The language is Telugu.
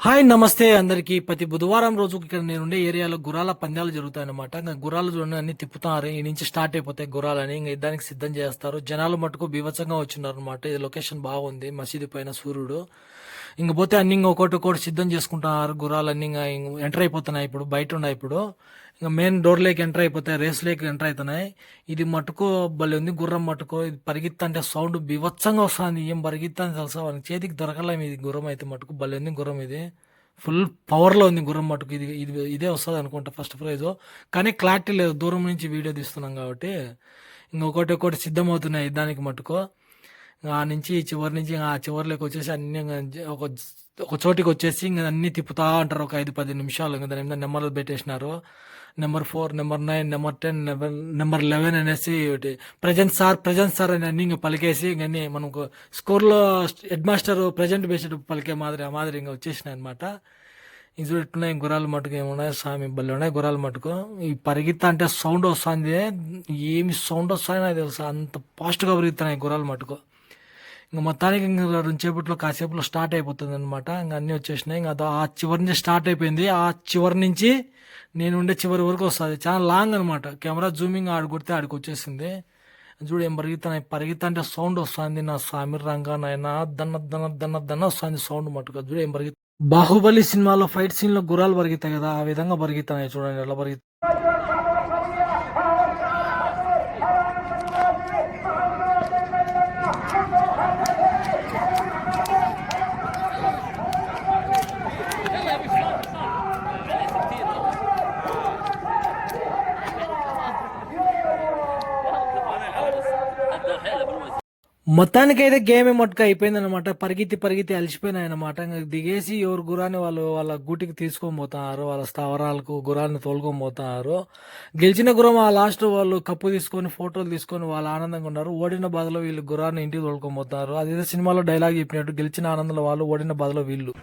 హాయ్ నమస్తే అందరికి. ప్రతి బుధవారం రోజు ఇక్కడ నేనుండే ఏరియాలో గుర్రాల పందాలు జరుగుతాయన్నమాట. ఇంకా గుర్రాలు చూడండి అన్ని తిప్పుతారు. ఈ నుంచి స్టార్ట్ అయిపోతాయి గుర్రాలని. ఇంకా దానికి సిద్ధం చేస్తారు. జనాలు మటుకు బీభత్సంగా వచ్చినారు అనమాట. ఇది లొకేషన్ బాగుంది, మసీదు పైన సూర్యుడు. ఇంక పోతే అన్ని ఇంకా ఒకటి సిద్ధం చేసుకుంటున్నారు. గుర్రాలన్నీ ఇంకా ఎంటర్ అయిపోతున్నాయి. ఇప్పుడు బయట ఉన్నాయి. ఇప్పుడు ఇంకా మెయిన్ డోర్ లేక్ ఎంటర్ అయిపోతాయి, రేస్ లేక్ ఎంటర్ అవుతున్నాయి. ఇది మటుకు భలే ఉంది. గుర్రం మటుకు ఇది పరిగెత్తంటే సౌండ్ బీభత్సంగా వస్తుంది. ఏం పరిగెత్తాని తెలుసా, వాళ్ళకి చేతికి దొరకలేము. ఇది గుర్రం అయితే మటుకు భలే ఉంది. గుర్రం ఇది ఫుల్ పవర్లో ఉంది. గుర్రం మటుకు ఇదే వస్తుంది అనుకుంటా ఫస్ట్ ప్రైజ్. కానీ క్లారిటీ లేదు, దూరం నుంచి వీడియో తీస్తున్నాం కాబట్టి. ఇంకొకటి సిద్ధం అవుతున్నాయి దానికి మటుకు. ఆ నుంచి చివరి నుంచి ఆ చివరిలోకి వచ్చేసి అన్ని ఒక ఒక చోటికి వచ్చేసి ఇంకా అన్ని తిప్పుతా అంటారు. ఒక 5-10 నిమిషాలు ఇంకా దాని మీద నెంబర్లు పెట్టేసినారు. నెంబర్ 4, నెంబర్ 9, నెంబర్ 10, నెంబర్ 11 అనేసి ప్రజెంట్ సార్ అని అన్ని ఇంకా పలికేసి ఇంకన్నీ మనకు స్కూల్లో హెడ్ మాస్టర్ ప్రజెంట్ బేస్డ్ పలికే మాదిరి ఇంకా వచ్చేసినాయి అనమాట. ఇది చూడుతున్నాయి గుర్రాలు మటుకు ఏమున్నాయి స్వామి, భలే ఉన్నాయి గుర్రాలు మటుకు. ఈ పరిగెత్తా అంటే సౌండ్ వస్తుంది. ఏమి సౌండ్ వస్తాయో నాకు తెలుసు, అంత ఫాస్ట్గా పరిగెత్తున్నాయి గుర్రాలు మటుకు. ఇంకా మొత్తానికి ఇంకా 2 సేపట్లో కాసేపులో స్టార్ట్ అయిపోతుంది అనమాట. ఇంకా అన్నీ వచ్చేసినాయి. ఇంకా ఆ చివరి నుంచి స్టార్ట్ అయిపోయింది. ఆ చివరి నుంచి నేను ఉండే చివరి వరకు వస్తుంది. చాలా లాంగ్ అనమాట. కెమెరా జూమింగ్ ఆడు కొడితే ఆడికి వచ్చేసింది. చూడు ఏం పరిగెత్తా అంటే సౌండ్ వస్తుంది. నా సామిర్ రంగా నాయన దన్న వస్తుంది సౌండ్ మటుకు. చూడు ఏం పరిగెత్తా. బాహుబలి సినిమాలో ఫైట్ సీన్ లో గుర్రాలు పరిగెత్తాయి కదా, ఆ విధంగా పరిగెత్తాయి. చూడండి ఎలా పరిగెత్తా. మొత్తానికైతే గేమ్ మట్టుకు అయిపోయింది అనమాట. పరిగెత్తి అలసిపోయినాయి అనమాట. ఇంకా దిగేసి ఎవరు గురాన్ని వాళ్ళు వాళ్ళ గూటికి తీసుకొని పోతున్నారు. వాళ్ళ స్థావరాలకు గురాన్ని తోలుకొని పోతున్నారు. గెలిచిన గురం ఆ లాస్ట్ వాళ్ళు కప్పు తీసుకొని ఫోటోలు తీసుకొని వాళ్ళు ఆనందంగా ఉన్నారు. ఓడిన బాధలో వీళ్ళు గురాన్ని ఇంటికి తోలుకొని పోతున్నారు. అదేదో సినిమాలో డైలాగ్ చెప్పినట్టు, గెలిచిన ఆనందంలో వాళ్ళు, ఓడిన బాధలో వీళ్ళు.